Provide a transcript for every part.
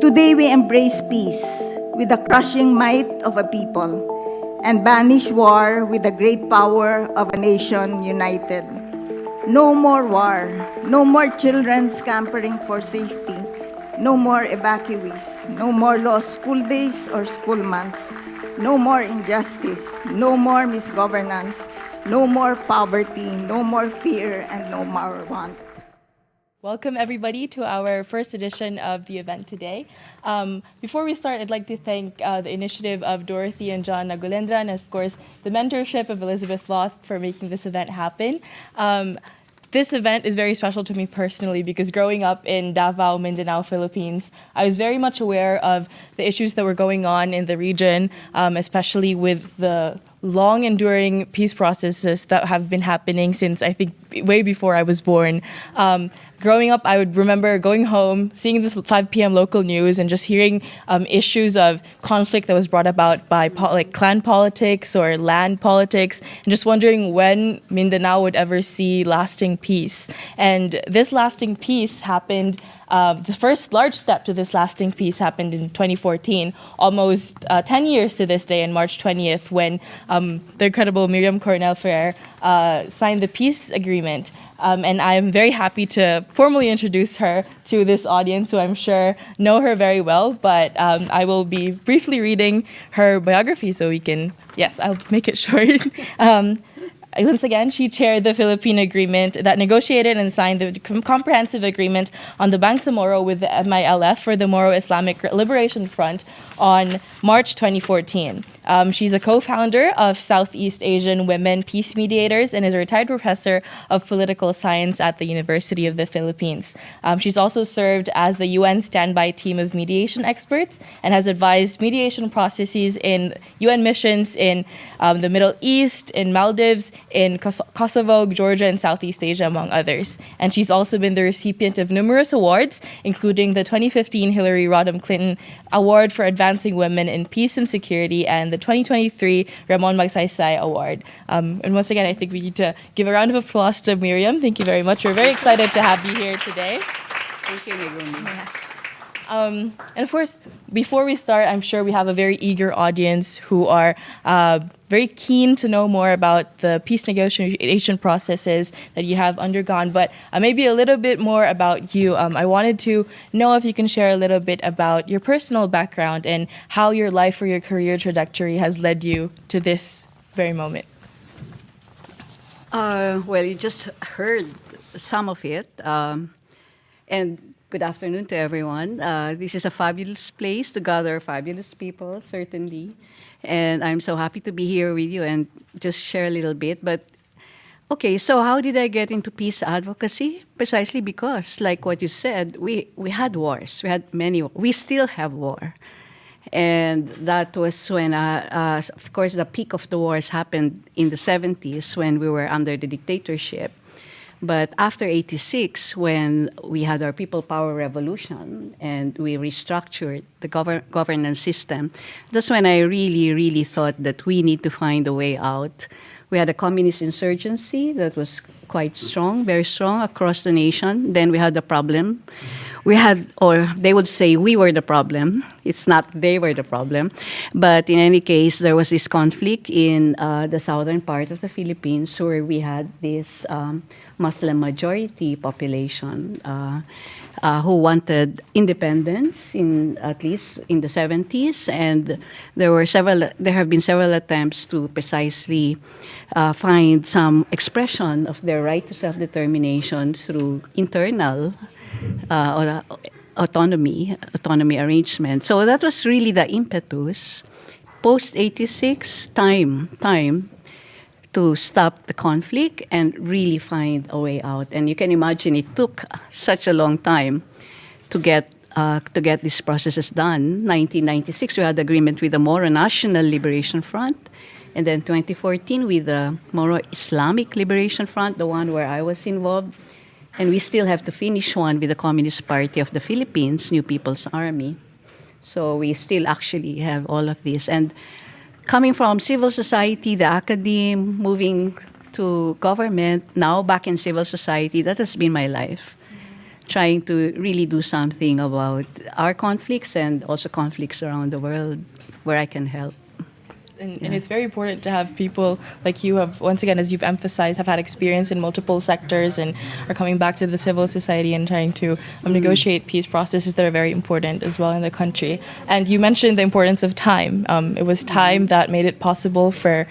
Today we embrace peace with the crushing might of a people and banish war with the great power of a nation united. No more war, no more children scampering for safety, no more evacuees, no more lost school days or school months, no more injustice, no more misgovernance, no more poverty, no more fear, and no more want. Welcome everybody to our first edition of the event today. Before we start, I'd like to thank the initiative of Dorothy and John Nagulendran, and of course the mentorship of Elizabeth Lost for making this event happen. This event is very special to me personally because growing up in Davao, Mindanao, Philippines, I was very much aware of the issues that were going on in the region, especially with the long-enduring peace processes that have been happening since, I think, way before I was born. Growing up, I would remember going home, seeing the 5 p.m. local news, and just hearing issues of conflict that was brought about by clan politics or land politics, and just wondering when Mindanao would ever see lasting peace. And this lasting peace happened. The first large step to this lasting peace happened in 2014, almost 10 years to this day, on March 20th, when the incredible Miriam Coronel-Ferrer signed the peace agreement. And I am very happy to formally introduce her to this audience, who I'm sure know her very well, but I will be briefly reading her biography so we can, yes, I'll make it short. Once again, she chaired the Philippine agreement that negotiated and signed the comprehensive agreement on the Bangsamoro with the MILF for the Moro Islamic Liberation Front on March 2014. She's a co-founder of Southeast Asian Women Peace Mediators and is a retired professor of political science at the University of the Philippines. She's also served as the UN standby team of mediation experts and has advised mediation processes in UN missions in the Middle East, in Maldives, in Kosovo, Georgia, and Southeast Asia, among others. And she's also been the recipient of numerous awards, including the 2015 Hillary Rodham Clinton Award for Advancing Women in Peace and Security and the 2023 Ramon Magsaysay Award. And once again, I think we need to give a round of applause to Miriam. Thank you very much. We're very excited to have you here today. Thank you, Megumi. Yes. And of course, before we start, I'm sure we have a very eager audience who are very keen to know more about the peace negotiation processes that you have undergone, but maybe a little bit more about you. I wanted to know if you can share a little bit about your personal background and how your life or your career trajectory has led you to this very moment. Well, you just heard some of it. And good afternoon to everyone. This is a fabulous place to gather fabulous people, certainly. And I'm so happy to be here with you and just share a little bit. But, okay, so how did I get into peace advocacy? Precisely because, like what you said, we had wars. We had many. We still have war. And that was when, of course, the peak of the wars happened in the 70s when we were under the dictatorship. But after 86, when we had our people power revolution and we restructured the governance system, that's when I really, really thought that we need to find a way out. We had a communist insurgency that was quite strong, very strong across the nation. Then we had the problem. We had, or they would say we were the problem. It's not they were the problem. But in any case, there was this conflict in the southern part of the Philippines where we had this Muslim majority population who wanted independence, at least in the 70s, and there have been several attempts to precisely find some expression of their right to self-determination through internal autonomy arrangement. So that was really the impetus. Post 86, time to stop the conflict and really find a way out. And you can imagine it took such a long time to get these processes done. 1996, we had agreement with the Moro National Liberation Front. And then 2014 with the Moro Islamic Liberation Front, the one where I was involved. And we still have to finish one with the Communist Party of the Philippines, New People's Army. So we still actually have all of this. And coming from civil society, the academe, moving to government, now back in civil society, that has been my life. trying to really do something about our conflicts and also conflicts around the world where I can help. And it's very important to have people like you have, once again, as you've emphasized, have had experience in multiple sectors and are coming back to the civil society and trying to negotiate peace processes that are very important as well in the country. And you mentioned the importance of time. It was time that made it possible for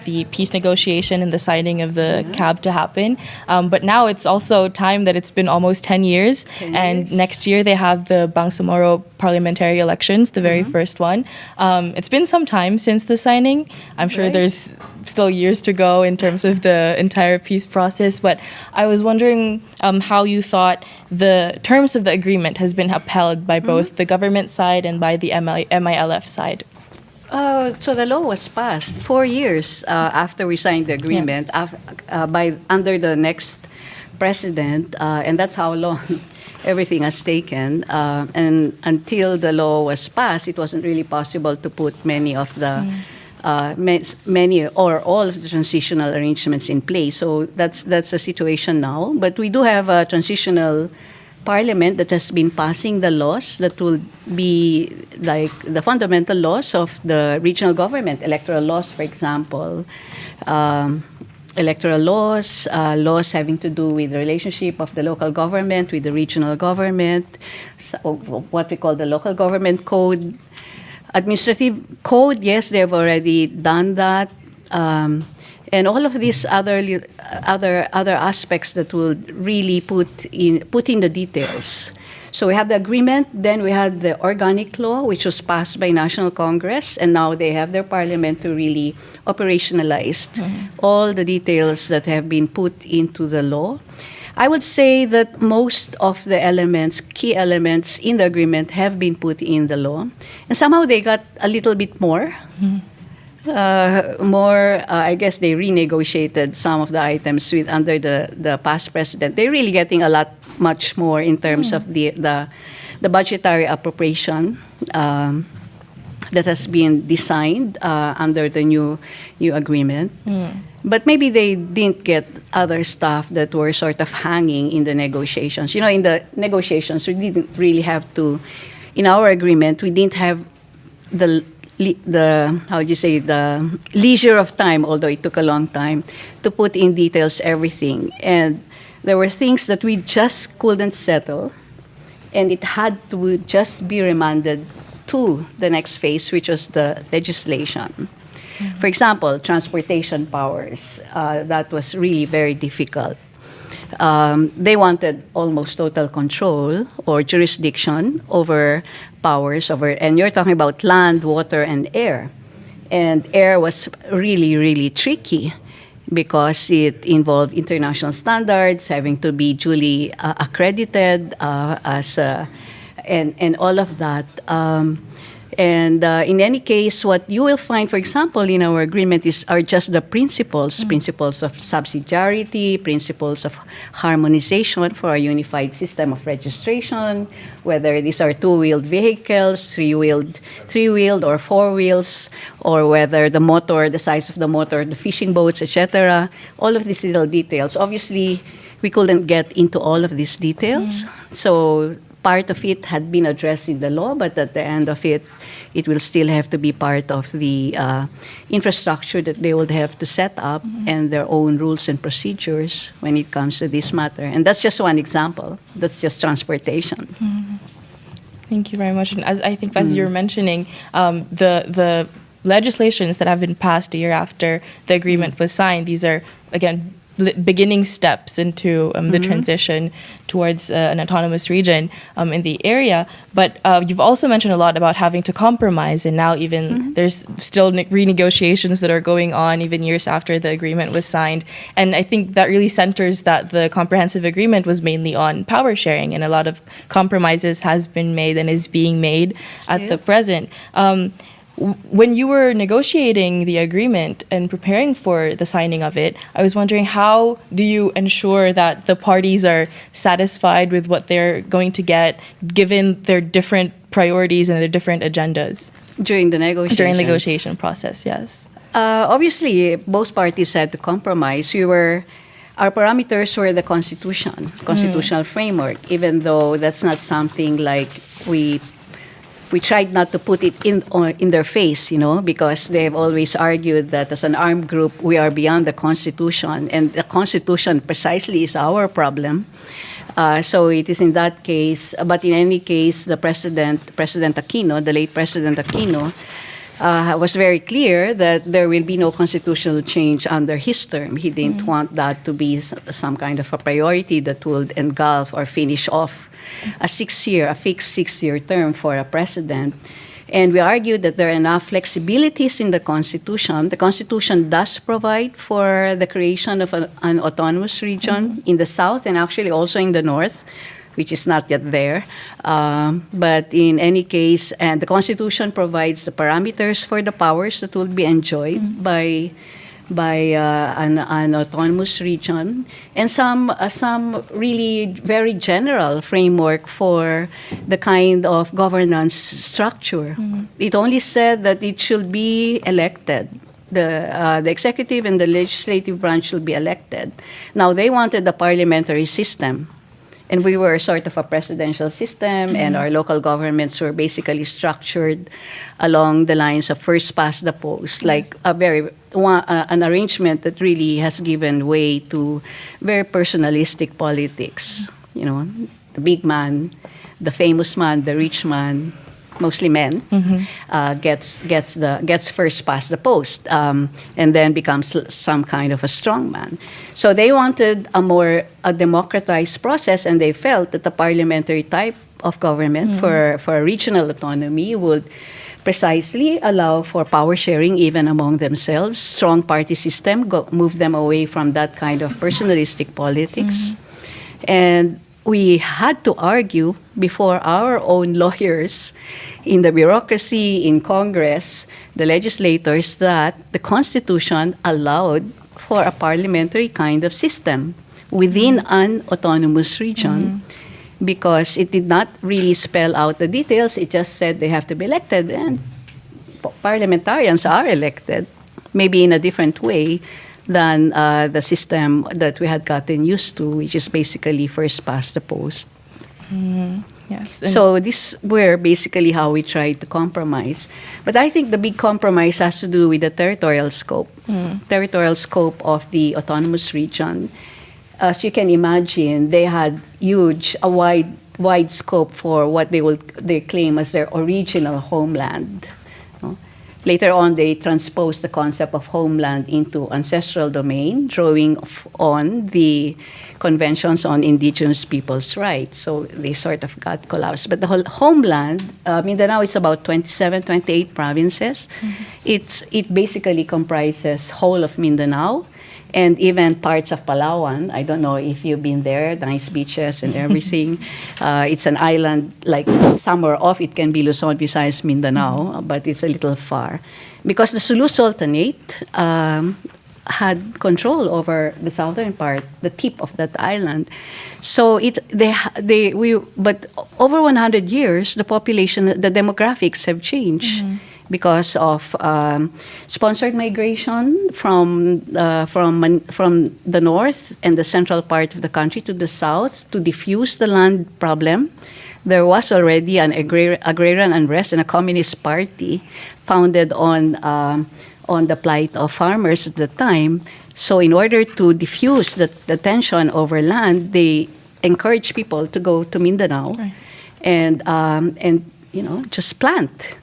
the peace negotiation and the signing of the CAB to happen. But now it's also time that it's been almost 10 years. And next year they have the Bangsamoro parliamentary elections, the very first one. It's been some time since the signing. I'm sure there's still years to go in terms of the entire peace process, but I was wondering how you thought the terms of the agreement has been upheld by both the government side and by the MILF side. So the law was passed 4 years after we signed the agreement, under the next president, and that's how long everything has taken. And until the law was passed, it wasn't really possible to put many of the many or all of the transitional arrangements in place. So that's the situation now. But we do have a transitional parliament that has been passing the laws that will be like the fundamental laws of the regional government, electoral laws, for example. Electoral laws, laws having to do with the relationship of the local government with the regional government, what we call the local government code. Administrative code, yes, they've already done that. And all of these other aspects that will really put in the details. So we have the agreement, then we had the organic law, which was passed by National Congress, and now they have their parliament to really operationalize all the details that have been put into the law. I would say that most of the elements, key elements in the agreement have been put in the law, and somehow they got a little bit more. I guess they renegotiated some of the items under the past president. They're really getting much more in terms of the budgetary appropriation that has been designed under the new agreement. But maybe they didn't get other stuff that were sort of hanging in the negotiations. You know, in the negotiations, we didn't really have to, in our agreement, we didn't have the leisure of time, although it took a long time, to put in details everything. And there were things that we just couldn't settle, and it had to just be remanded to the next phase, which was the legislation. For example, transportation powers. That was really very difficult. They wanted almost total control or jurisdiction over powers, and you're talking about land, water, and air. And air was really, really tricky because it involved international standards, having to be duly accredited and all of that. In any case, what you will find, for example, in our agreement are just the principles of subsidiarity, principles of harmonization for a unified system of registration, whether these are two-wheeled vehicles, three-wheeled or four wheels, or whether the size of the motor, the fishing boats, etc. All of these little details. Obviously, we couldn't get into all of these details, so part of it had been addressed in the law, but at the end of it, it will still have to be part of the infrastructure that they would have to set up and their own rules and procedures when it comes to this matter. And that's just one example. That's just transportation. Thank you very much. And as you were mentioning, the legislations that have been passed a year after the agreement was signed, these are, again, beginning steps into the transition towards an autonomous region in the area. But you've also mentioned a lot about having to compromise, and now even there's still renegotiations that are going on even years after the agreement was signed. And I think that really centers that the comprehensive agreement was mainly on power sharing, and a lot of compromises has been made and is being made at the present. When you were negotiating the agreement and preparing for the signing of it, I was wondering, how do you ensure that the parties are satisfied with what they're going to get, given their different priorities and their different agendas? During the negotiation? During the negotiation process, yes. Obviously, both parties had to compromise. our parameters were the constitutional framework, even though that's not something like we tried not to put it in their face, because they've always argued that as an armed group, we are beyond the Constitution, and the Constitution precisely is our problem. So it is in that case, but in any case, President Aquino, the late President Aquino, was very clear that there will be no constitutional change under his term. He didn't want that to be some kind of a priority that would engulf or finish off a fixed six-year term for a president. And we argued that there are enough flexibilities in the Constitution. The Constitution does provide for the creation of an autonomous region in the South and actually also in the North, which is not yet there. But in any case, and the Constitution provides the parameters for the powers that will be enjoyed by an autonomous region, and some really very general framework for the kind of governance structure. It only said that it should be elected. The executive and the legislative branch should be elected. Now, they wanted the parliamentary system. And we were sort of a presidential system, and our local governments were basically structured along the lines of first past the post, like an arrangement that really has given way to very personalistic politics. The big man, the famous man, the rich man, mostly men, gets first past the post, and then becomes some kind of a strong man. So they wanted a democratized process, and they felt that the parliamentary type of government for regional autonomy would precisely allow for power sharing even among themselves, strong party system, move them away from that kind of personalistic politics. And we had to argue before our own lawyers in the bureaucracy, in Congress, the legislators, that the Constitution allowed for a parliamentary kind of system within an autonomous region, because it did not really spell out the details. It just said they have to be elected, and parliamentarians are elected, maybe in a different way than the system that we had gotten used to, which is basically first past the post. Yes. So this were basically how we tried to compromise. But I think the big compromise has to do with the territorial scope. Territorial scope of the autonomous region. As you can imagine, they had a wide scope for what they claim as their original homeland. Later on, they transposed the concept of homeland into ancestral domain, drawing on the conventions on indigenous people's rights. So they sort of got collapsed. But the whole homeland, Mindanao, it's about 27, 28 provinces. It basically comprises whole of Mindanao and even parts of Palawan. I don't know if you've been there, nice beaches and everything. It's an island, like somewhere off, it can be Luzon, Visayas, Mindanao, but it's a little far. Because the Sulu Sultanate had control over the southern part, the tip of that island. So but over 100 years, the population, the demographics have changed. Because of sponsored migration from the north and the central part of the country to the south to diffuse the land problem. There was already an agrarian unrest and a communist party founded on the plight of farmers at the time. So in order to diffuse the tension over land, they encouraged people to go to Mindanao and just plant.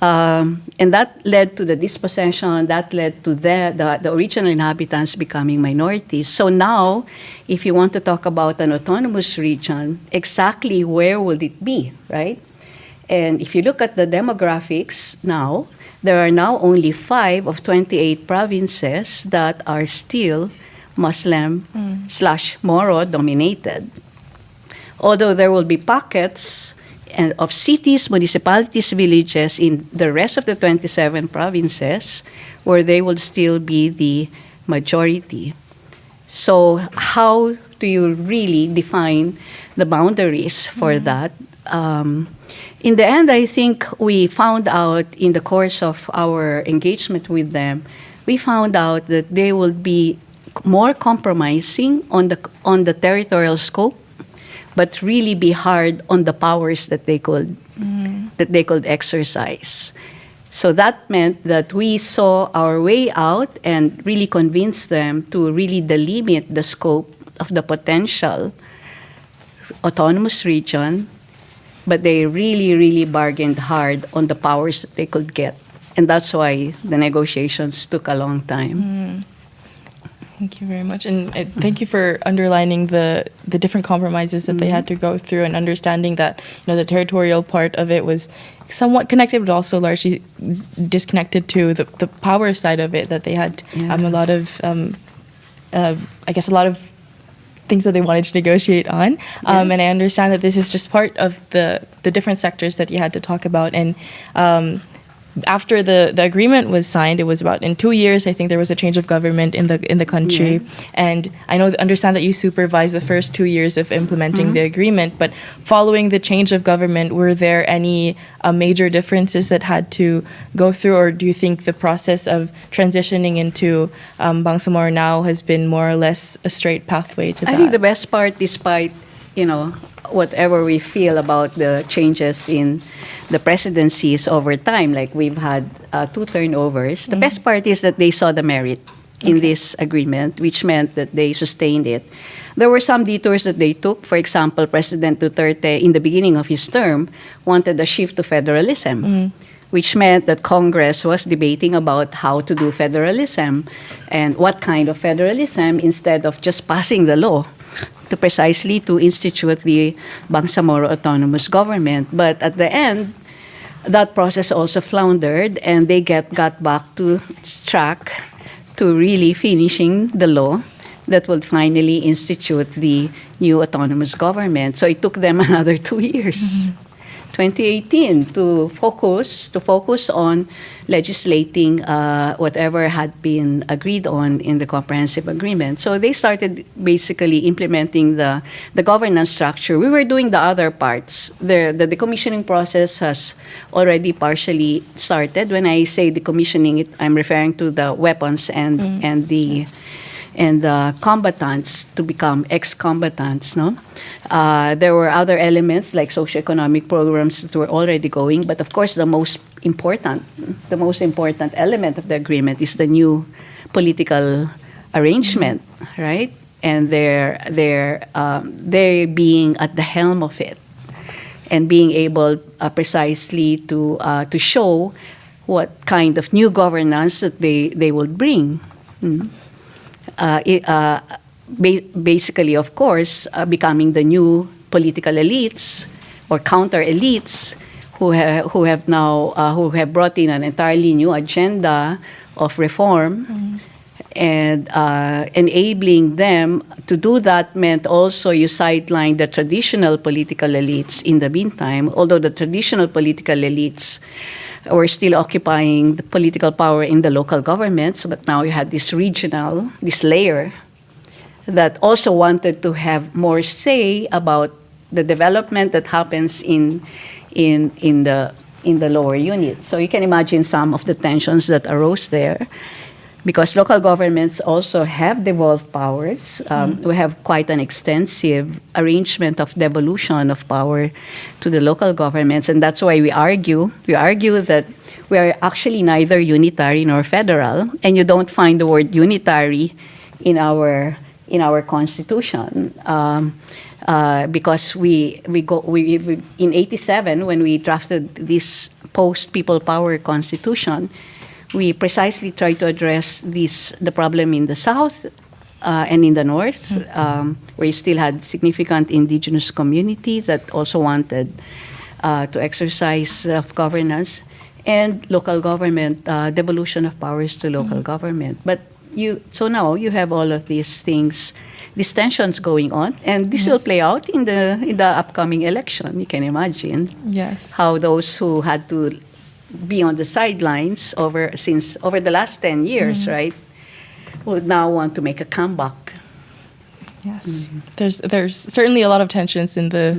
And that led to the dispossession, that led to the original inhabitants becoming minorities. So now, if you want to talk about an autonomous region, exactly where would it be, right? And if you look at the demographics now, there are now only 5 of 28 provinces that are still Muslim/Moro dominated. Although there will be pockets of cities, municipalities, villages in the rest of the 27 provinces where they will still be the majority. So how do you really define the boundaries for that? In the end, I think we found out in the course of our engagement with them, we found out that they will be more compromising on the territorial scope, but really be hard on the powers that they could exercise. So that meant that we saw our way out and really convinced them to really delimit the scope of the potential autonomous region, but they really, really bargained hard on the powers that they could get. And that's why the negotiations took a long time. Thank you very much. And thank you for underlining the different compromises that they had to go through, and understanding that, the territorial part of it was somewhat connected, but also largely disconnected to the power side of it, that they had a lot of, a lot of things that they wanted to negotiate on. And I understand that this is just part of the different sectors that you had to talk about. And after the agreement was signed, it was about in 2 years, I think there was a change of government in the country. Yeah. And I understand that you supervised the first 2 years of implementing the agreement, but following the change of government, were there any major differences that had to go through, or do you think the process of transitioning into Bangsamoro now has been more or less a straight pathway to that? I think the best part, despite, whatever we feel about the changes in the presidencies over time, like we've had 2 turnovers, the best part is that they saw the merit in this agreement, which meant that they sustained it. There were some detours that they took. For example, President Duterte, in the beginning of his term, wanted a shift to federalism, which meant that Congress was debating about how to do federalism and what kind of federalism, instead of just passing the law to institute the Bangsamoro Autonomous Government. But at the end, that process also floundered, and they got back to track to really finishing the law that would finally institute the new autonomous government. So it took them another 2 years. 2018 to focus on legislating whatever had been agreed on in the comprehensive agreement. So they started basically implementing the governance structure. We were doing the other parts. The decommissioning process has already partially started. When I say decommissioning, I'm referring to the weapons and the combatants to become ex-combatants. There were other elements like socioeconomic programs that were already going, but of course the most important element of the agreement is the new political arrangement, right? And they're being at the helm of it, and being able precisely to show what kind of new governance that they will bring. Basically, of course, becoming the new political elites or counter elites who have brought in an entirely new agenda of reform, and enabling them to do that meant also you sideline the traditional political elites in the meantime, although the traditional political elites were still occupying the political power in the local governments, but now you had this layer that also wanted to have more say about the development that happens in the lower units. So you can imagine some of the tensions that arose there, because local governments also have devolved powers. We have quite an extensive arrangement of devolution of power to the local governments, and that's why we argue that we are actually neither unitary nor federal, and you don't find the word unitary in our constitution, because we in '87, when we drafted this post-people power constitution, we precisely try to address the problem in the south and in the north, where you still had significant indigenous communities that also wanted to exercise self-governance, and local government, devolution of powers to local government. But so now you have all of these things, these tensions going on, and this will play out in the upcoming election. You can imagine how those who had to be on the sidelines over the last 10 years, right, would now want to make a comeback. Yes, there's certainly a lot of tensions in the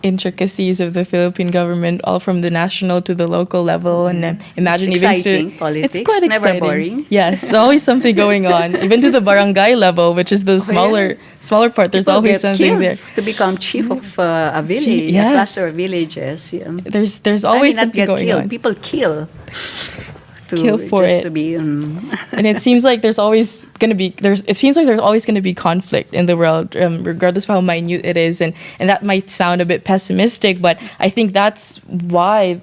intricacies of the Philippine government, all from the national to the local level, and imagine It's even exciting, to politics, it's quite never exciting. boring. Yes, there's always something going on, even to the barangay level, which is the smaller part. There's People always get something killed there. to become chief of a village, Yes. a cluster of villages. Yeah. There's always not something get going killed. on. People kill. Kill for just it. to be. And it seems like there's always going to be conflict in the world, regardless of how minute it is, and that might sound a bit pessimistic, but I think that's why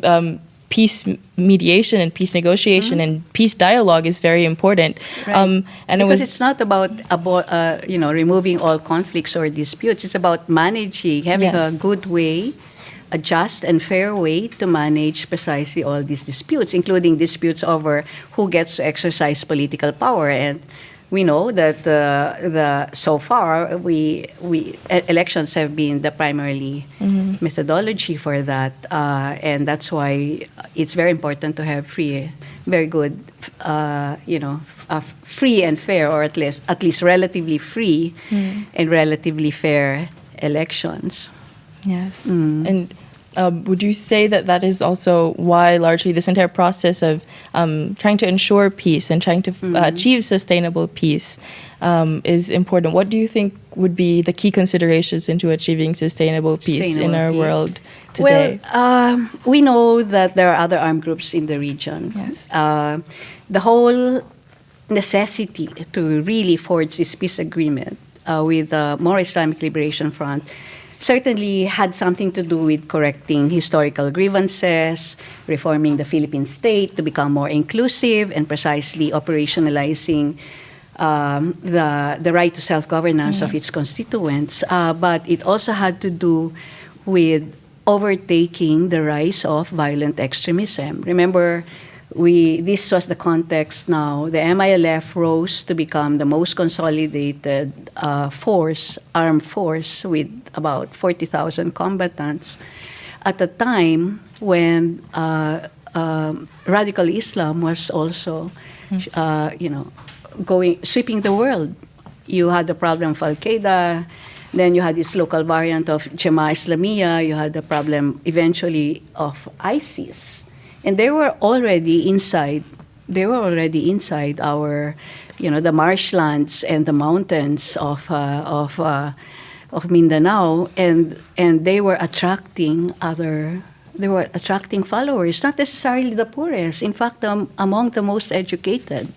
peace mediation and peace negotiation and peace dialogue is very important. Right. And because it's not about removing all conflicts or disputes. It's about managing, having Yes. a good way, a just and fair way to manage precisely all these disputes, including disputes over who gets to exercise political power. And we know that so far elections have been the primarily methodology for that, and that's why it's very important to have free and fair, or at least relatively free and relatively fair elections. Yes. And would you say that is also why largely this entire process of trying to ensure peace and trying to achieve sustainable peace is important? What do you think would be the key considerations into achieving sustainable peace in our world today? Well, we know that there are other armed groups in the region. Yes. The whole necessity to really forge this peace agreement with the More Islamic Liberation Front certainly had something to do with correcting historical grievances, reforming the Philippine state to become more inclusive, and precisely operationalizing the right to self-governance of its constituents. But it also had to do with overtaking the rise of violent extremism. Remember, this was the context now. The MILF rose to become the most consolidated armed force with about 40,000 combatants at a time when radical Islam was also, sweeping the world. You had the problem of Al-Qaeda, then you had this local variant of Jemaah Islamiyah, you had the problem eventually of ISIS. And they were already inside our, the marshlands and the mountains of Mindanao, and they were attracting followers, not necessarily the poorest. In fact, among the most educated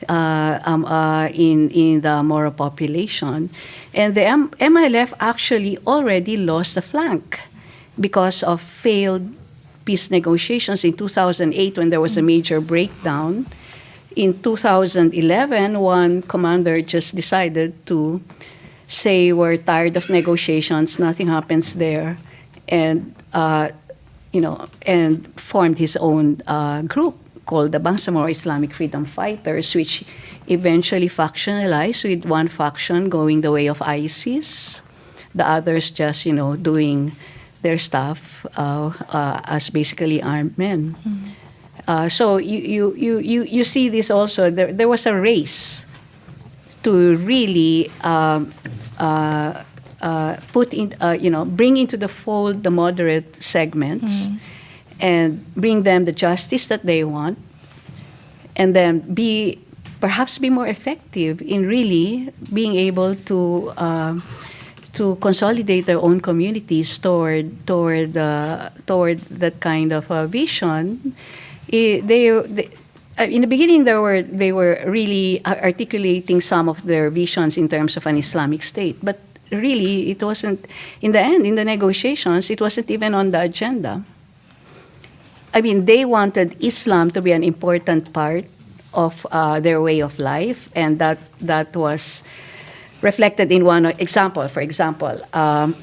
in the Moro population, and the MILF actually already lost a flank because of failed peace negotiations in 2008 when there was a major breakdown. In 2011, one commander just decided to say, we're tired of negotiations, nothing happens there, and formed his own group called the Bangsamoro Islamic Freedom Fighters, which eventually factionalized, with one faction going the way of ISIS, the others just, doing their stuff as basically armed men. So you see this also. There was a race to really bring into the fold the moderate segments and bring them the justice that they want, and then perhaps be more effective in really being able to consolidate their own communities toward that kind of vision. In the beginning, they were really articulating some of their visions in terms of an Islamic state, but really it wasn't. In the end, in the negotiations, it wasn't even on the agenda. I mean, they wanted Islam to be an important part of their way of life, and that was reflected in one example. For example,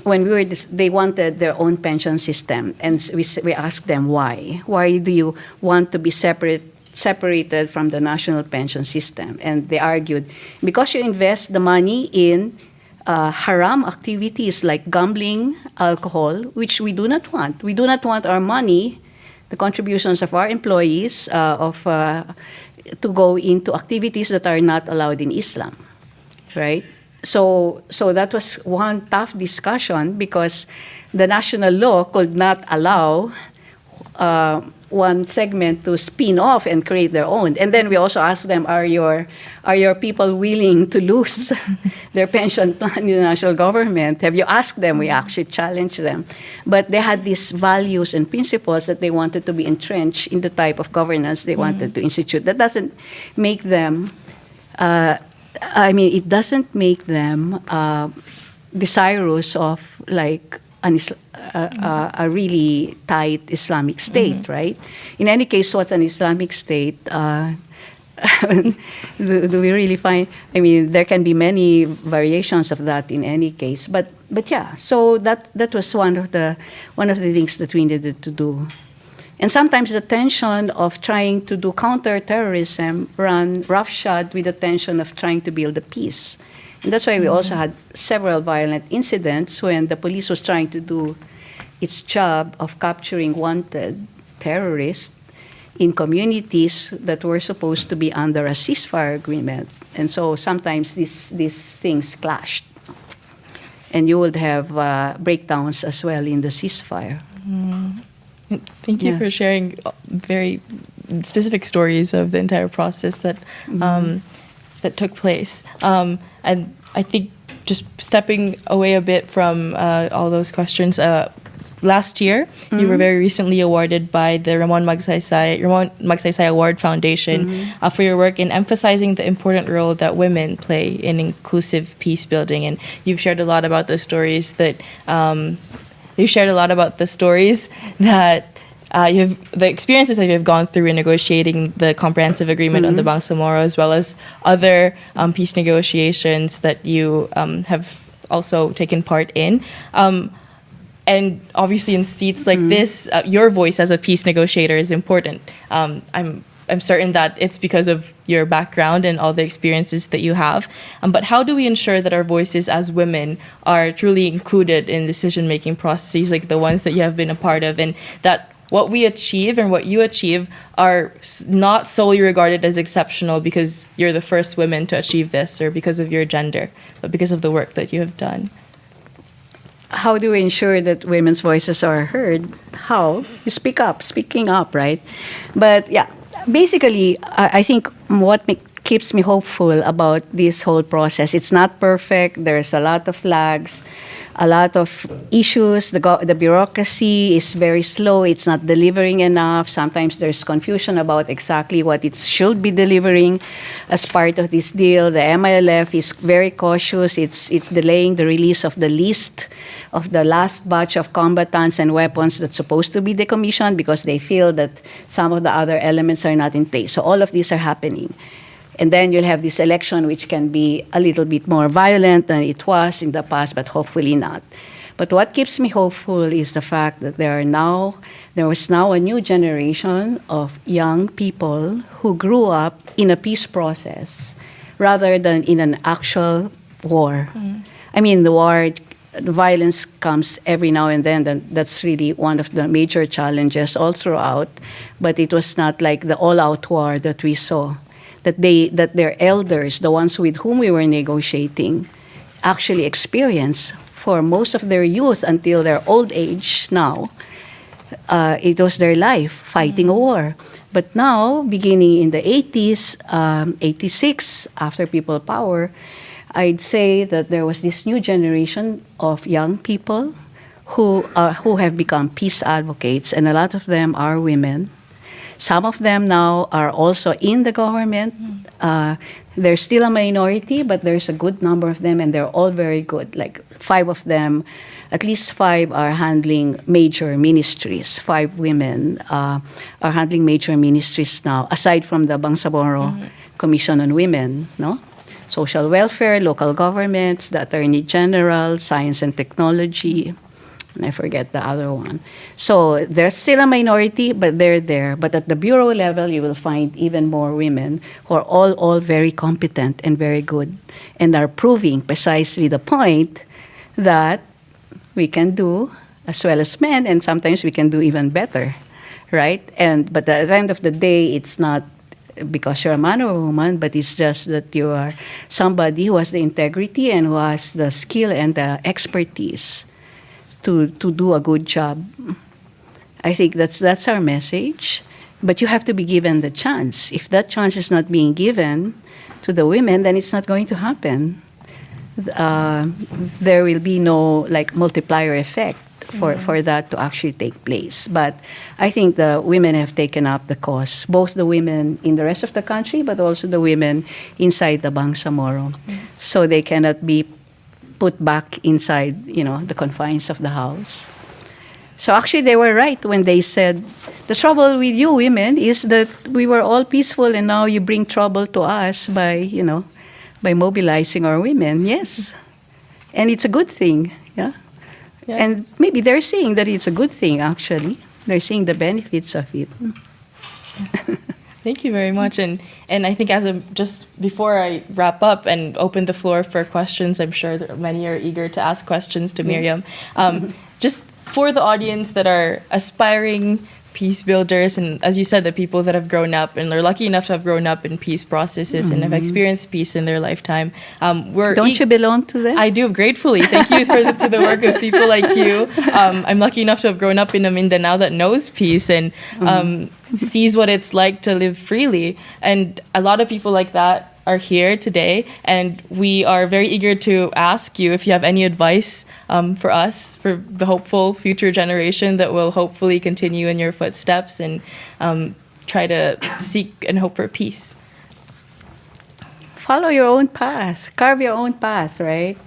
when they wanted their own pension system, and we asked them why. Why do you want to be separated from the national pension system? And they argued, because you invest the money in haram activities like gambling, alcohol, which we do not want. We do not want our money, the contributions of our employees, to go into activities that are not allowed in Islam, right? so that was one tough discussion because the national law could not allow one segment to spin off and create their own. And then we also asked them, are your people willing to lose their pension plan in the national government? Have you asked them? We actually challenged them. But they had these values and principles that they wanted to be entrenched in the type of governance they wanted to institute. That doesn't make them, it doesn't make them desirous of like a really tight Islamic state, right? In any case, what's an Islamic state? Do we really find? I mean, there can be many variations of that in any case, but yeah. So that was one of the things that we needed to do. And sometimes the tension of trying to do counter-terrorism ran roughshod with the tension of trying to build a peace. And that's why we also had several violent incidents when the police was trying to do its job of capturing wanted terrorists in communities that were supposed to be under a ceasefire agreement. And so sometimes these things clashed. And you would have breakdowns as well in the ceasefire. Thank you for sharing very specific stories of the entire process that that took place. And I think just stepping away a bit from all those questions, last year you were very recently awarded by the Ramon Magsaysay Award Foundation for your work in emphasizing the important role that women play in inclusive peace building. And you've shared a lot about the stories that the experiences that you have gone through in negotiating the comprehensive agreement on the Bangsamoro, as well as other peace negotiations that you have also taken part in. And obviously in seats like this, your voice as a peace negotiator is important. I'm certain that it's because of your background and all the experiences that you have. But how do we ensure that our voices as women are truly included in decision-making processes like the ones that you have been a part of, and that what we achieve and what you achieve are not solely regarded as exceptional because you're the first women to achieve this or because of your gender, but because of the work that you have done? How do we ensure that women's voices are heard? How? You speaking up, right? But yeah, basically, I think what keeps me hopeful about this whole process, it's not perfect. There's a lot of lags, a lot of issues. The bureaucracy is very slow. It's not delivering enough. Sometimes there's confusion about exactly what it should be delivering as part of this deal. The MILF is very cautious. It's delaying the release of the list of the last batch of combatants and weapons that's supposed to be decommissioned because they feel that some of the other elements are not in place. So all of these are happening. And then you'll have this election, which can be a little bit more violent than it was in the past, but hopefully not. But what keeps me hopeful is the fact that there was now a new generation of young people who grew up in a peace process rather than in an actual war. I mean, the violence comes every now and then, and that's really one of the major challenges all throughout. But it was not like the all-out war that we saw. That their elders, the ones with whom we were negotiating, actually experienced for most of their youth until their old age now. It was their life fighting a war. But now, beginning in the 80s, 86, after People Power, I'd say that there was this new generation of young people who have become peace advocates, and a lot of them are women. Some of them now are also in the government. They're still a minority, but there's a good number of them, and they're all very good. Like 5 of them, at least 5 are handling major ministries. 5 women are handling major ministries now, aside from the Bangsamoro Commission on Women, no? Social welfare, local governments, the Attorney General, science and technology, and I forget the other one. So they're still a minority, but they're there. But at the bureau level, you will find even more women who are all very competent and very good and are proving precisely the point that we can do as well as men, and sometimes we can do even better, right? But at the end of the day, it's not because you're a man or a woman, but it's just that you are somebody who has the integrity and who has the skill and the expertise to do a good job. I think that's our message. But you have to be given the chance. If that chance is not being given to the women, then it's not going to happen. There will be no multiplier effect for that to actually take place. But I think the women have taken up the cause, both the women in the rest of the country, but also the women inside the Bangsamoro. Yes. So they cannot be put back inside, the confines of the house. So actually they were right when they said, the trouble with you women is that we were all peaceful and now you bring trouble to us by mobilizing our women. Yes. And it's a good thing, yeah? Yes. And maybe they're seeing that it's a good thing, actually. They're seeing the benefits of it. Thank you very much. And I think just before I wrap up and open the floor for questions, I'm sure that many are eager to ask questions to Miriam. Just for the audience that are aspiring peace builders, and as you said, the people that have grown up and are lucky enough to have grown up in peace processes and have experienced peace in their lifetime. Don't you belong to them? I do, gratefully. Thank you to the work of people like you. I'm lucky enough to have grown up in a Mindanao that knows peace and sees what it's like to live freely. And a lot of people like that are here today, and we are very eager to ask you if you have any advice for us, for the hopeful future generation that will hopefully continue in your footsteps and try to seek and hope for peace. Follow your own path. Carve your own path, right?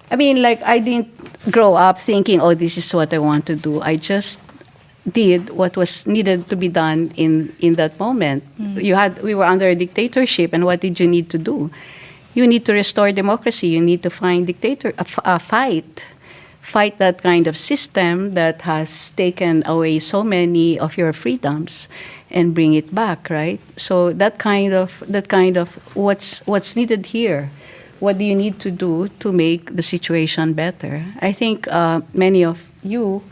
I mean, I didn't grow up thinking, oh, this is what I want to do. I just did what was needed to be done in that moment. We were under a dictatorship, and what did you need to do? You need to restore democracy. You need to find fight that kind of system that has taken away so many of your freedoms, and bring it back, right? So that kind of what's needed here. What do you need to do to make the situation better? I think many of you.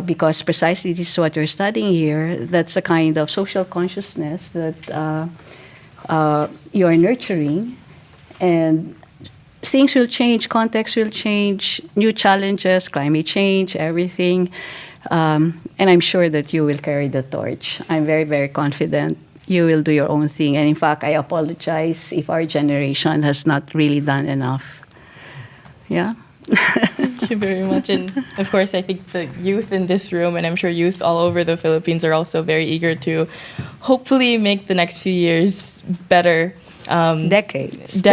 Because precisely this is what you're studying here, that's a kind of social consciousness that you're nurturing, and things will change, context will change, new challenges, climate change, everything, and I'm sure that you will carry the torch. I'm very, very confident you will do your own thing, and in fact, I apologize if our generation has not really done enough. Yeah? Thank you very much. And of course, I think the youth in this room, and I'm sure youth all over the Philippines, are also very eager to hopefully make the next few years better. Decades,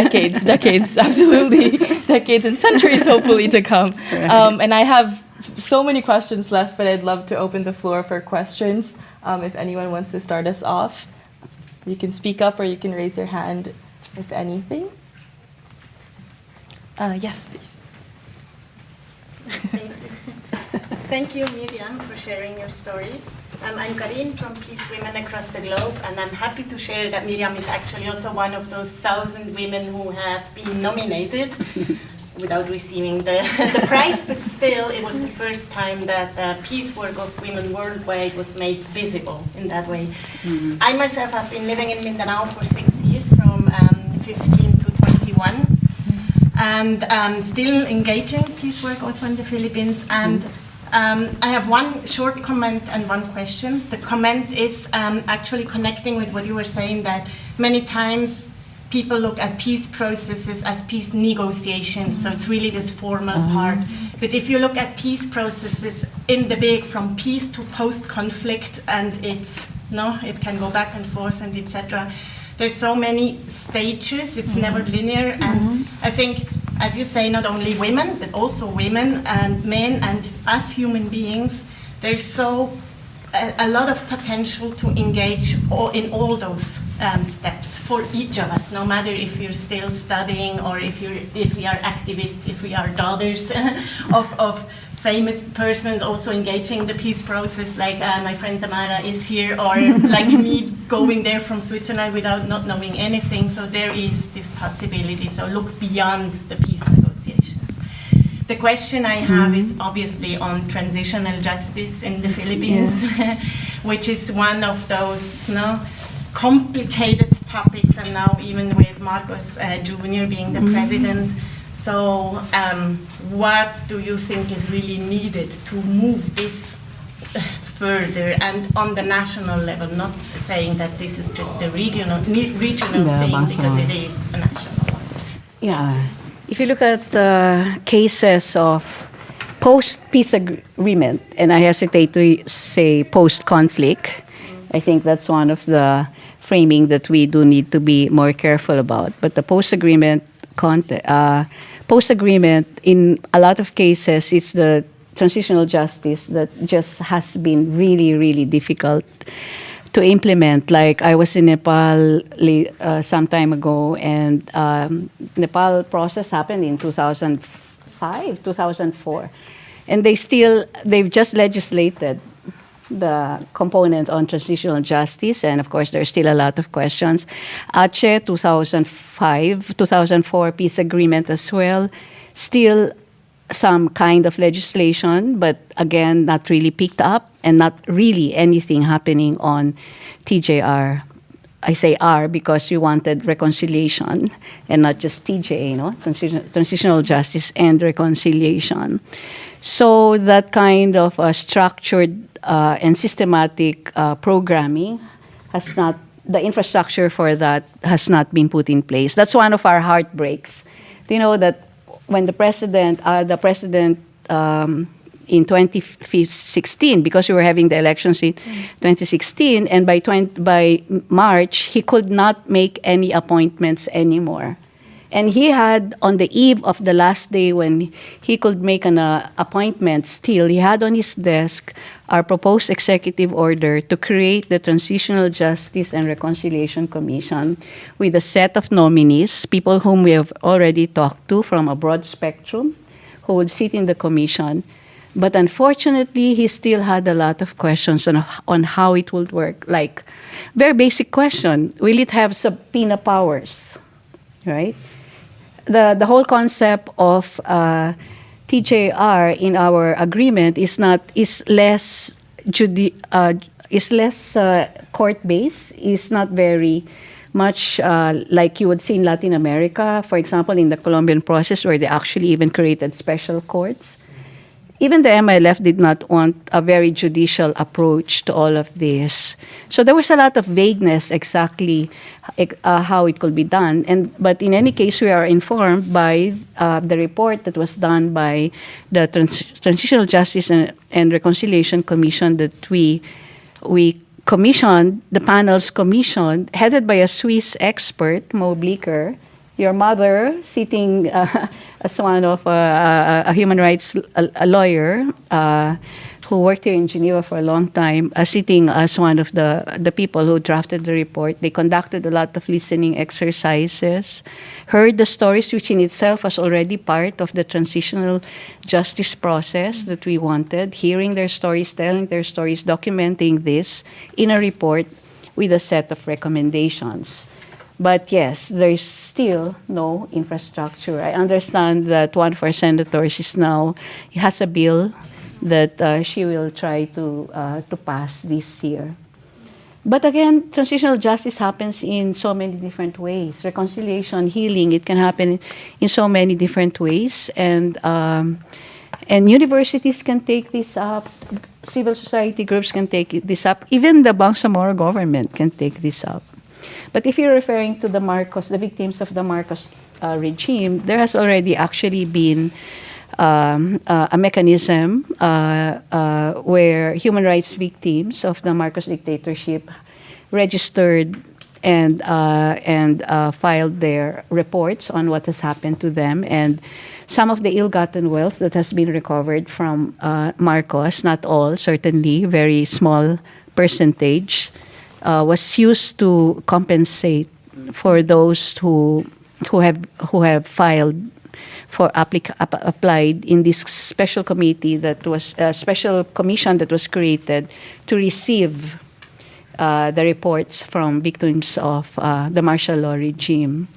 absolutely. Decades and centuries, hopefully, to come. Right. And I have so many questions left, but I'd love to open the floor for questions. If anyone wants to start us off, you can speak up or you can raise your hand, if anything. Yes, please. Thank you, Miriam, for sharing your stories. I'm Karin from Peace Women Across the Globe, and I'm happy to share that Miriam is actually also one of those 1,000 women who have been nominated without receiving the prize, but still it was the first time that the peace work of women worldwide was made visible in that way. I myself have been living in Mindanao for 6 years, from 15 to 21. And still engaging peace work also in the Philippines. And I have one short comment and one question. The comment is actually connecting with what you were saying, that many times people look at peace processes as peace negotiations, so it's really this formal part. But if you look at peace processes in the big, from peace to post-conflict, and it can go back and forth and etc. There's so many stages, it's never linear, and I think, as you say, not only women, but also women and men, and us human beings, there's a lot of potential to engage in all those steps for each of us, no matter if you're still studying or if we are activists, if we are daughters of famous persons also engaging the peace process, like my friend Tamara is here, or like me going there from Switzerland without not knowing anything. So there is this possibility. So look beyond the peace negotiations. The question I have is obviously on transitional justice in the Philippines, which is one of those complicated topics, and now even with Marcos Jr. being the president. So what do you think is really needed to move this further and on the national level, not saying that this is just a regional thing, because it is a national one? Yeah. If you look at the cases of post-peace agreement, and I hesitate to say post-conflict, I think that's one of the framing that we do need to be more careful about. But the post-agreement in a lot of cases, it's the transitional justice that just has been really, really difficult to implement. Like I was in Nepal some time ago, and Nepal process happened in 2005, 2004. And they've just legislated the component on transitional justice, and of course there's still a lot of questions. Aceh, 2005, 2004 peace agreement as well, still some kind of legislation, but again, not really picked up, and not really anything happening on TJR. I say R because we wanted reconciliation and not just TJA, transitional justice and reconciliation. So that kind of structured and systematic programming the infrastructure for that has not been put in place. That's one of our heartbreaks. You know that when the president in 2016, because we were having the elections in 2016, and by March, he could not make any appointments anymore. And he had, on the eve of the last day when he could make an appointment still, he had on his desk our proposed executive order to create the Transitional Justice and Reconciliation Commission with a set of nominees, people whom we have already talked to from a broad spectrum, who would sit in the commission. But unfortunately, he still had a lot of questions on how it would work. Like, very basic question, will it have subpoena powers, right? The whole concept of TJR in our agreement is less court-based, is not very much like you would see in Latin America, for example, in the Colombian process, where they actually even created special courts. Even the MILF did not want a very judicial approach to all of this. So there was a lot of vagueness exactly how it could be done. But in any case, we are informed by the report that was done by the Transitional Justice and Reconciliation Commission that we commissioned, the panels commissioned, headed by a Swiss expert, Mo Bleeker, your mother, sitting as one of a human rights lawyer who worked here in Geneva for a long time, sitting as one of the people who drafted the report. They conducted a lot of listening exercises, heard the stories, which in itself was already part of the transitional justice process that we wanted, hearing their stories, telling their stories, documenting this in a report with a set of recommendations. But yes, there is still no infrastructure. I understand that one of our senators has a bill that she will try to pass this year. But again, transitional justice happens in so many different ways. Reconciliation, healing, it can happen in so many different ways. And universities can take this up. Civil society groups can take this up. Even the Bangsamoro government can take this up. But if you're referring to the victims of the Marcos regime, there has already actually been a mechanism where human rights victims of the Marcos dictatorship registered and filed their reports on what has happened to them. And some of the ill-gotten wealth that has been recovered from Marcos, not all, certainly, very small percentage, was used to compensate for those who have filed for applied in this special committee that was a special commission that was created to receive the reports from victims of the martial law regime.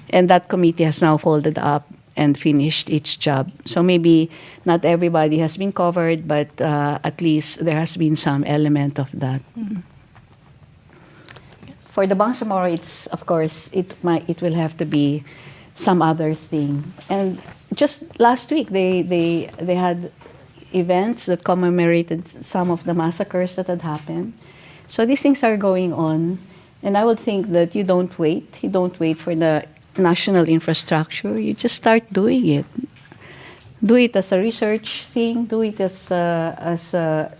And that committee has now folded up and finished its job. So maybe not everybody has been covered, but at least there has been some element of that. for the Bangsamoro, it's of course it will have to be some other thing. And just last week they had events that commemorated some of the massacres that had happened. So these things are going on, and I would think that you don't wait for the national infrastructure. You just start doing it. Do it as a research thing. Do it as a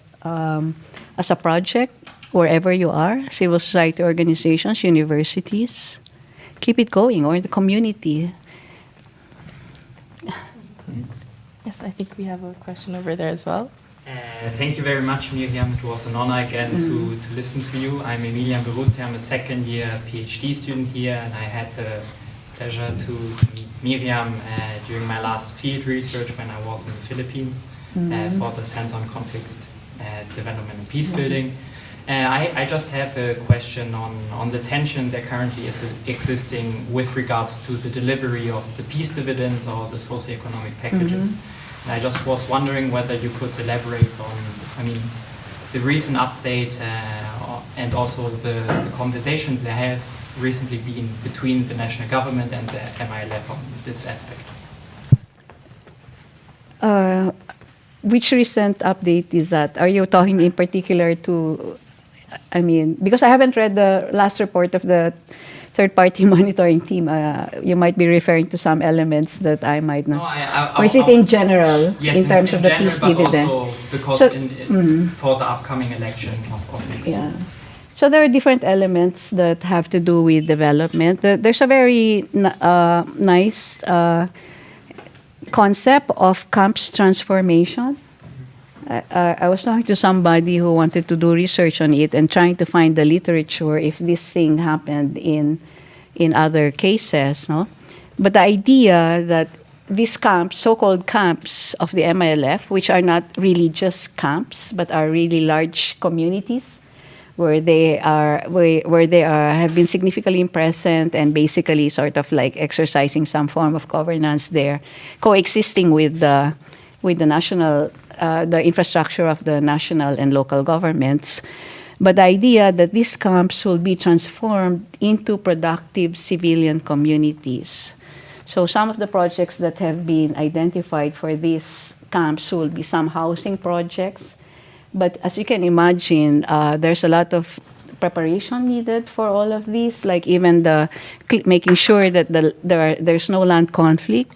project wherever you are. Civil society organizations, universities, keep it going, or the community. Yes, I think we have a question over there as well. Thank you very much, Miriam. It was an honor again to listen to you. I'm Emil. I'm a second-year PhD student here, and I had the pleasure to meet Miriam during my last field research when I was in the Philippines for the Center on Conflict Development and Peacebuilding. I just have a question on the tension that currently is existing with regards to the delivery of the peace dividend or the socioeconomic packages. And I just was wondering whether you could elaborate on, the recent update and also the conversations there has recently been between the national government and the MILF on this aspect. Which recent update is that? Are you talking in particular to, because I haven't read the last report of the third-party monitoring team. You might be referring to some elements that I might not. No, or is it in general, yes, in terms of the general, peace but dividend? Also because for the upcoming election of next year. So there are different elements that have to do with development. There's a very nice concept of camps transformation. I was talking to somebody who wanted to do research on it and trying to find the literature if this thing happened in other cases, no? But the idea that these camps, so-called camps of the MILF, which are not really just camps but are really large communities where they have been significantly present and basically sort of like exercising some form of governance there, coexisting with the national. The infrastructure of the national and local governments. But the idea that these camps will be transformed into productive civilian communities. So some of the projects that have been identified for these camps will be some housing projects. But as you can imagine, there's a lot of preparation needed for all of these, like even making sure that there's no land conflict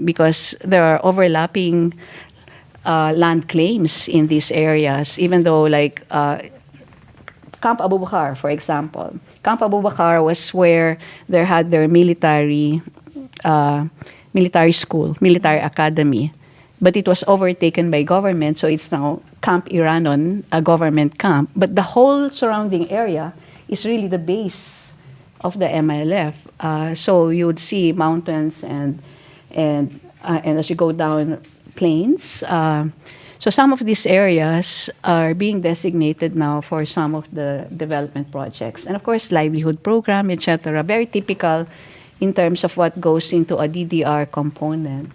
because there are overlapping land claims in these areas, even though like Camp Abu Bakar, for example. Camp Abu Bakar was where they had their military school, military academy. But it was overtaken by government, so it's now Camp Iranon, a government camp. But the whole surrounding area is really the base of the MILF. So you would see mountains and as you go down plains. So some of these areas are being designated now for some of the development projects. And of course, livelihood program, etc. Very typical in terms of what goes into a DDR component.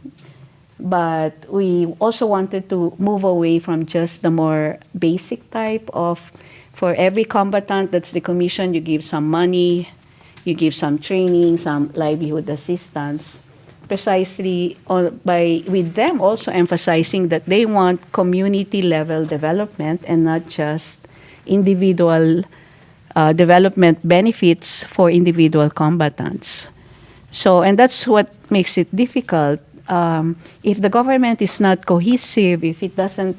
But we also wanted to move away from just the more basic type of, for every combatant that's decommissioned, you give some money, you give some training, some livelihood assistance. Precisely with them also emphasizing that they want community level development and not just individual development benefits for individual combatants. So, and that's what makes it difficult. If the government is not cohesive, if it doesn't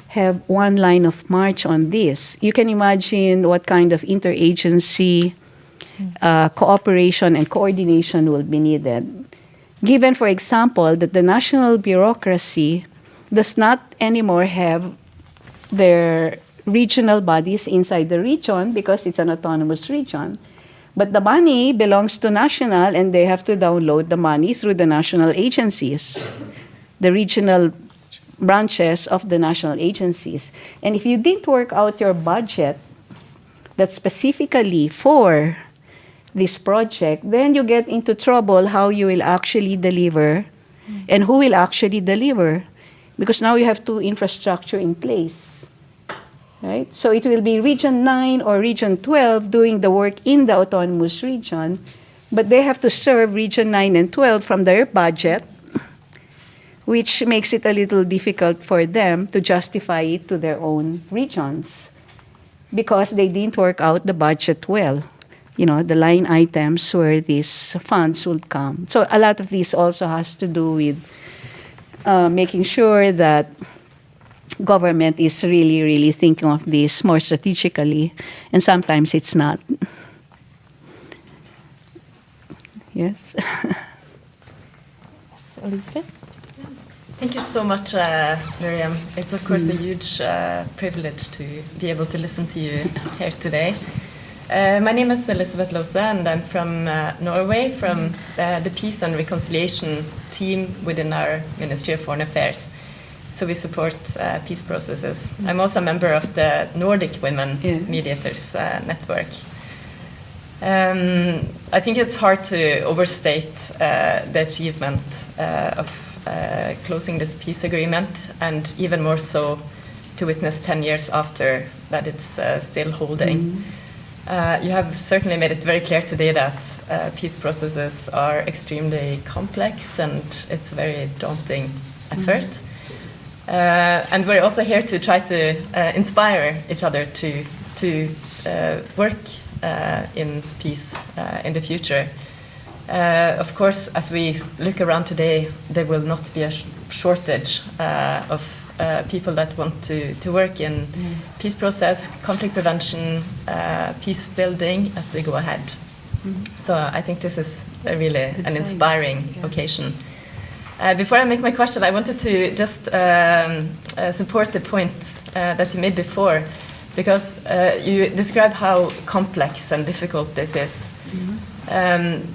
have one line of march on this, you can imagine what kind of interagency cooperation and coordination will be needed. Given, for example, that the national bureaucracy does not anymore have their regional bodies inside the region because it's an autonomous region. But the money belongs to national, and they have to download the money through the national agencies, the regional branches of the national agencies. And if you didn't work out your budget that's specifically for this project, then you get into trouble how you will actually deliver and who will actually deliver. Because now you have two infrastructure in place. right? So it will be Region 9 or Region 12 doing the work in the autonomous region, but they have to serve Region 9 and 12 from their budget, which makes it a little difficult for them to justify it to their own regions because they didn't work out the budget well. You know, the line items where these funds would come. So a lot of this also has to do with making sure that government is really, really thinking of this more strategically, and sometimes it's not. Yes? Elizabeth? Thank you so much, Miriam. It's of course a huge privilege to be able to listen to you here today. My name is Elizabeth Lothe, and I'm from Norway, from the Peace and Reconciliation team within our Ministry of Foreign Affairs. So we support peace processes. I'm also a member of the Nordic Women Mediators Network. I think it's hard to overstate the achievement of closing this peace agreement, and even more so to witness 10 years after that it's still holding. You have certainly made it very clear today that peace processes are extremely complex and it's a very daunting effort. And we're also here to try to inspire each other to work in peace in the future. Of course, as we look around today, there will not be a shortage of people that want to work in peace process, conflict prevention, peace building as we go ahead. So I think this is really an inspiring occasion. Before I make my question, I wanted to just support the point that you made before, because you describe how complex and difficult this is.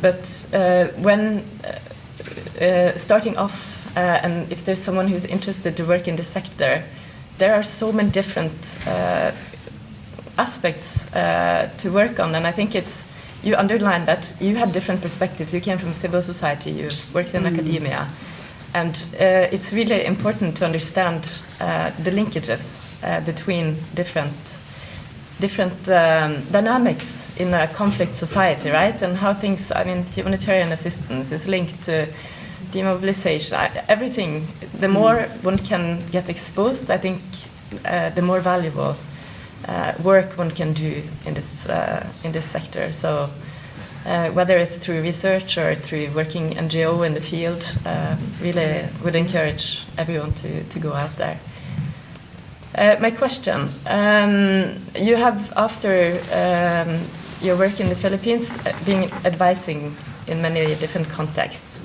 But when starting off, and if there's someone who's interested to work in this sector, there are so many different aspects to work on, and I think you underline that you had different perspectives. You came from civil society, you've worked in academia, and it's really important to understand the linkages between different dynamics in a conflict society, right? And how things, I mean, humanitarian assistance is linked to demobilization, everything. The more one can get exposed, I think the more valuable work one can do in this sector. So whether it's through research or through working NGO in the field, really would encourage everyone to go out there. My question, you have, after your work in the Philippines, been advising in many different contexts.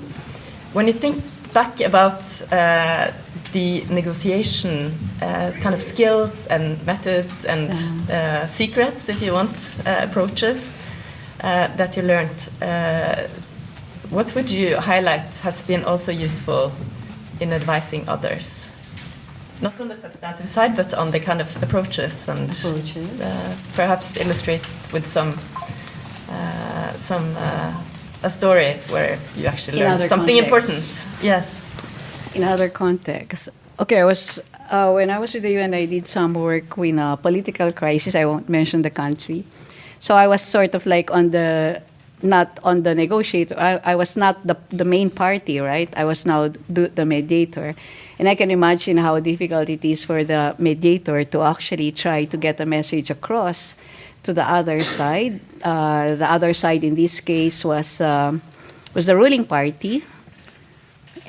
When you think back about the negotiation kind of skills and methods and secrets, if you want, approaches that you learned, what would you highlight has been also useful in advising others? Not on the substantive side, but on the kind of approaches, and perhaps illustrate with a story where you actually learned something important. Yes. In other contexts. Okay, I was when I was with the UN, I did some work in a political crisis. I won't mention the country. So I was sort of like not on the negotiator. I was not the main party, right? I was now the mediator. And I can imagine how difficult it is for the mediator to actually try to get a message across to the other side. The other side in this case was the ruling party.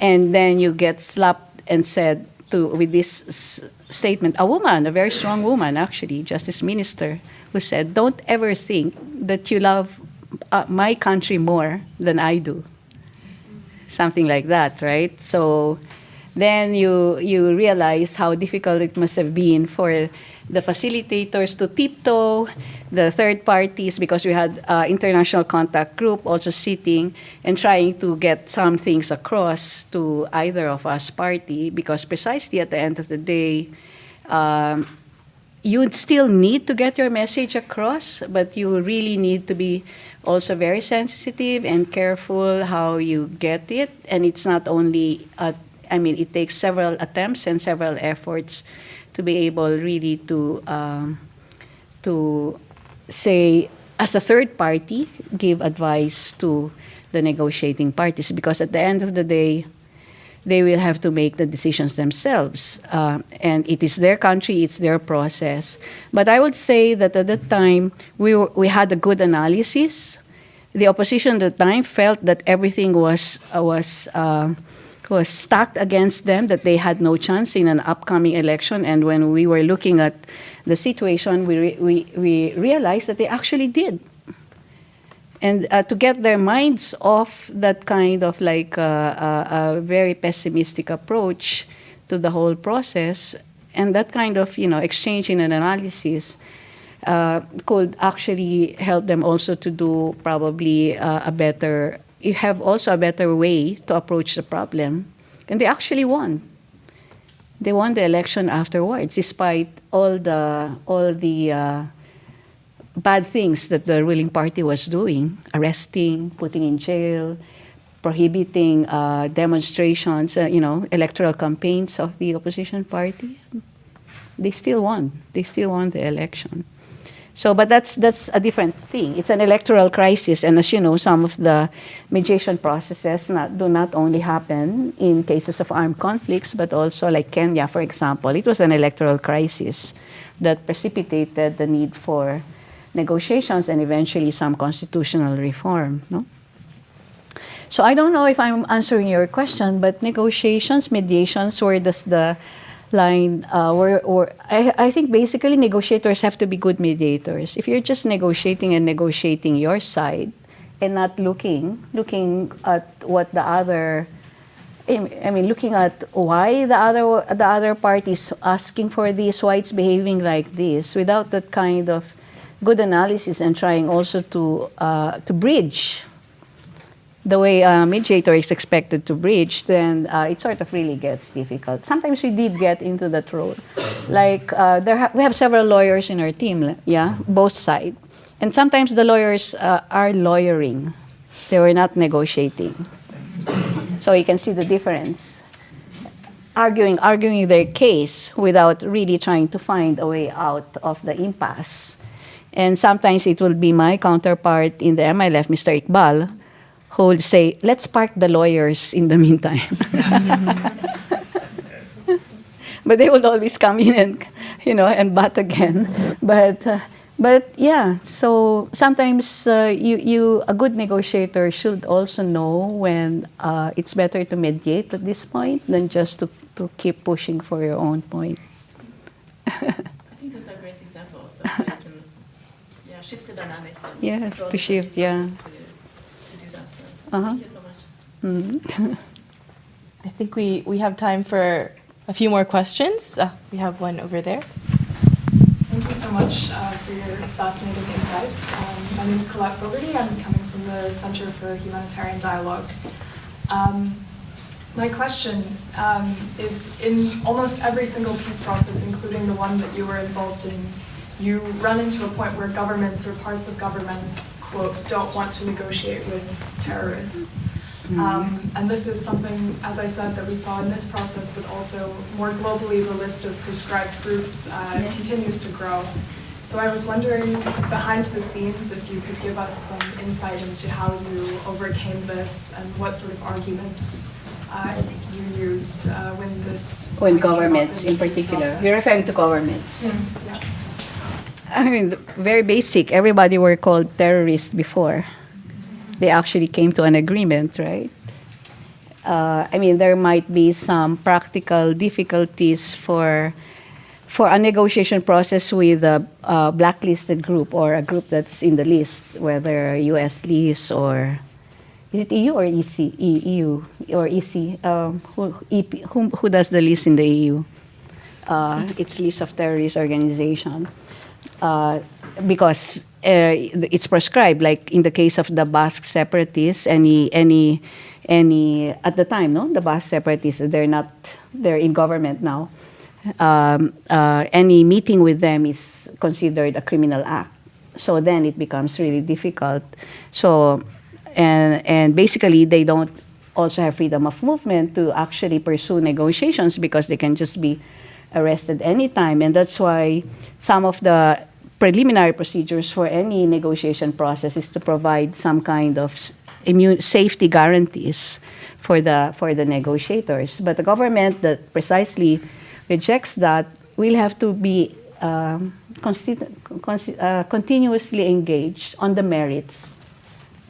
And then you get slapped and said with this statement, a woman, a very strong woman actually, Justice Minister, who said, "Don't ever think that you love my country more than I do." Something like that, right? So then you realize how difficult it must have been for the facilitators to tiptoe, the third parties, because we had international contact group also sitting and trying to get some things across to either of us party, because precisely at the end of the day, you'd still need to get your message across, but you really need to be also very sensitive and careful how you get it. And it's not only I mean, it takes several attempts and several efforts to be able really to say, as a third party, give advice to the negotiating parties, because at the end of the day, they will have to make the decisions themselves. And it is their country, it's their process. But I would say that at that time, we had a good analysis. The opposition at the time felt that everything was stacked against them, that they had no chance in an upcoming election. And when we were looking at the situation, we realized that they actually did. And to get their minds off that kind of like a very pessimistic approach to the whole process, and that kind of exchange in an analysis could actually help them also to do probably you have also a better way to approach the problem. And they actually won. They won the election afterwards, despite all the bad things that the ruling party was doing, arresting, putting in jail, prohibiting demonstrations, electoral campaigns of the opposition party. They still won. They still won the election. So, but that's a different thing. It's an electoral crisis, and as you know, some of the mediation processes do not only happen in cases of armed conflicts, but also like Kenya, for example. It was an electoral crisis that precipitated the need for negotiations and eventually some constitutional reform. No? So I don't know if I'm answering your question, but negotiations, mediations, where does the line, I think basically negotiators have to be good mediators. If you're just negotiating your side and not looking at what the other, looking at why the other party is asking for this, why it's behaving like this, without that kind of good analysis and trying also to bridge the way a mediator is expected to bridge, then it sort of really gets difficult. Sometimes we did get into that role. Like, we have several lawyers in our team, yeah, both sides. And sometimes the lawyers are lawyering. They were not negotiating. So you can see the difference. Arguing their case without really trying to find a way out of the impasse. And sometimes it will be my counterpart in the MLF, Mr. Iqbal, who will say, let's park the lawyers in the meantime. But they will always come in and butt again. But yeah, so sometimes a good negotiator should also know when it's better to mediate at this point than just to keep pushing for your own point. I think that's a great example. So you can shift the dynamic. Yes, to shift, yeah. Thank you so much. Mm-hmm. I think we have time for a few more questions. We have one over there. Thank you so much for your fascinating insights. My name is Colette Fogarty. I'm coming from the Center for Humanitarian Dialogue. My question is, in almost every single peace process, including the one that you were involved in, you run into a point where governments or parts of governments, quote, don't want to negotiate with terrorists. And this is something, as I said, that we saw in this process, but also more globally, the list of prescribed groups continues to grow. So I was wondering, behind the scenes, if you could give us some insight into how you overcame this and what sort of arguments you used when governments in particular. Process. You're referring to governments. Yeah. I mean, very basic. Everybody were called terrorists before. They actually came to an agreement, right? There might be some practical difficulties for a negotiation process with a blacklisted group or a group that's in the list, whether U.S. list or is it EU or EC? EU or EC? Who does the list in the EU? It's list of terrorist organization. Because it's prescribed, like in the case of the Basque separatists, any at the time, no, the Basque separatists, they're in government now. Any meeting with them is considered a criminal act. So then it becomes really difficult. So, and basically they don't also have freedom of movement to actually pursue negotiations because they can just be arrested anytime. And that's why some of the preliminary procedures for any negotiation process is to provide some kind of safety guarantees for the negotiators. But the government that precisely rejects that will have to be continuously engaged on the merits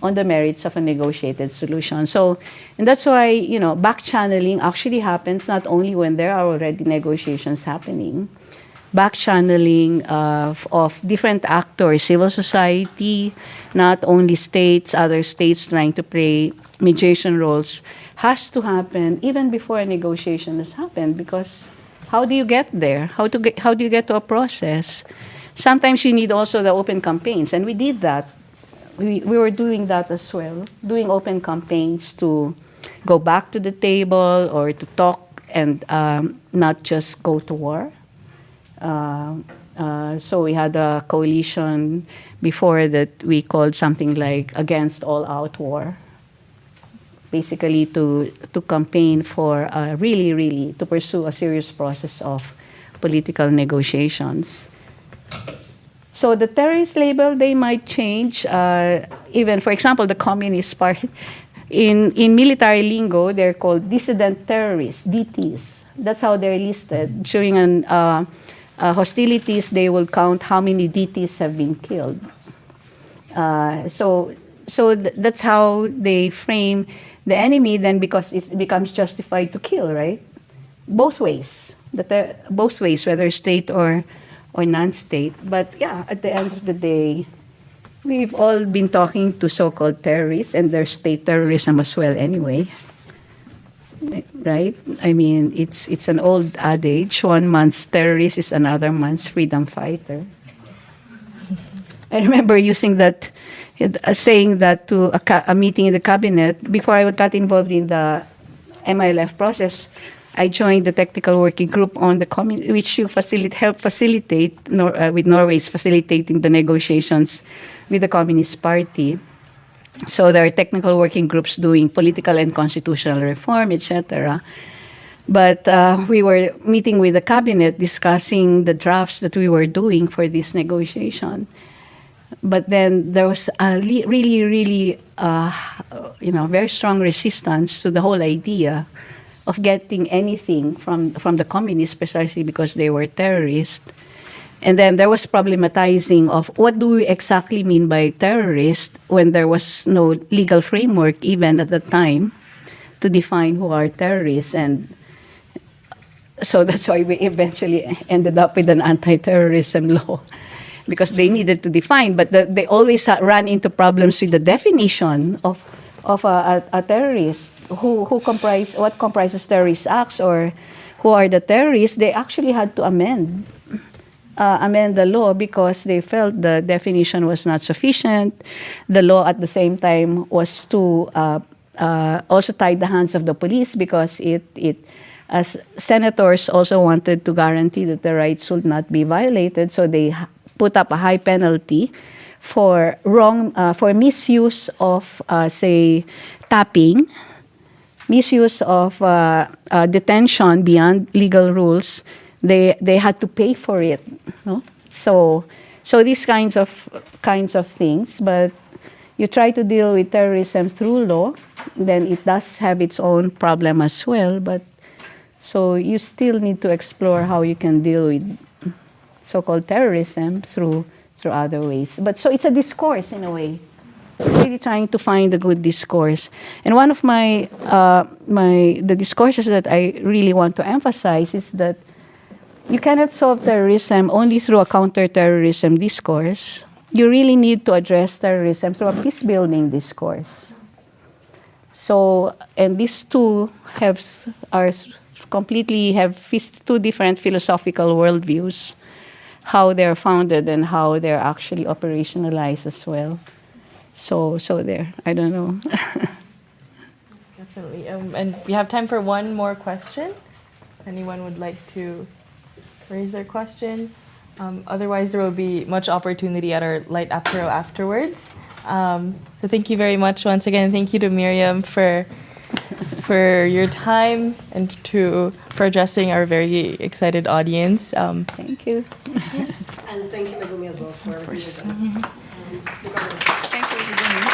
of a negotiated solution. So, and that's why, back channeling actually happens not only when there are already negotiations happening. Back channeling of different actors, civil society, not only states, other states trying to play mediation roles, has to happen even before a negotiation has happened, because how do you get there? How do you get to a process? Sometimes you need also the open campaigns, and we did that. We were doing that as well, doing open campaigns to go back to the table or to talk and not just go to war. So we had a coalition before that we called something like Against All Out War, basically to campaign for really to pursue a serious process of political negotiations. So the terrorist label, they might change. Even, for example, the Communist Party, in military lingo, they're called dissident terrorists, DTs. That's how they're listed. During hostilities, they will count how many DTs have been killed. So that's how they frame the enemy then, because it becomes justified to kill, right? Both ways. Both ways, whether state or non-state. But yeah, at the end of the day, we've all been talking to so-called terrorists, and there's state terrorism as well anyway. Right? I mean, it's an old adage, one man's terrorist is another man's freedom fighter. I remember using that, saying that to a meeting in the cabinet. Before I got involved in the MILF process, I joined the technical working group on the which you help facilitate, with Norway's facilitating the negotiations with the Communist Party. So there are technical working groups doing political and constitutional reform, etc. But we were meeting with the cabinet discussing the drafts that we were doing for this negotiation. But then there was a really, very strong resistance to the whole idea of getting anything from the communists, precisely because they were terrorists. And then there was problematizing of what do we exactly mean by terrorist, when there was no legal framework even at the time to define who are terrorists. And so that's why we eventually ended up with an anti-terrorism law, because they needed to define, but they always ran into problems with the definition of a terrorist. What comprises terrorist acts, or who are the terrorists? They actually had to amend the law because they felt the definition was not sufficient. The law at the same time was to also tie the hands of the police, because it as senators also wanted to guarantee that the rights would not be violated, so they put up a high penalty for misuse of, say, tapping, misuse of detention beyond legal rules. They had to pay for it, no? So these kinds of things. But you try to deal with terrorism through law, then it does have its own problem as well. But so you still need to explore how you can deal with so-called terrorism through other ways. But so it's a discourse in a way. Really trying to find a good discourse. And one of the discourses that I really want to emphasize is that you cannot solve terrorism only through a counter-terrorism discourse. You really need to address terrorism through a peace-building discourse. So, and these two have two different philosophical worldviews, how they're founded and how they're actually operationalized as well. So there, I don't know. Definitely. And we have time for one more question. Anyone would like to raise their question? Otherwise, there will be much opportunity at our light apéro afterwards. So thank you very much once again. Thank you to Miriam for for your time and for addressing our very excited audience. Thank you. Yes. And thank you, Megumi, as well, for course. everything you've done. Thank you for being here.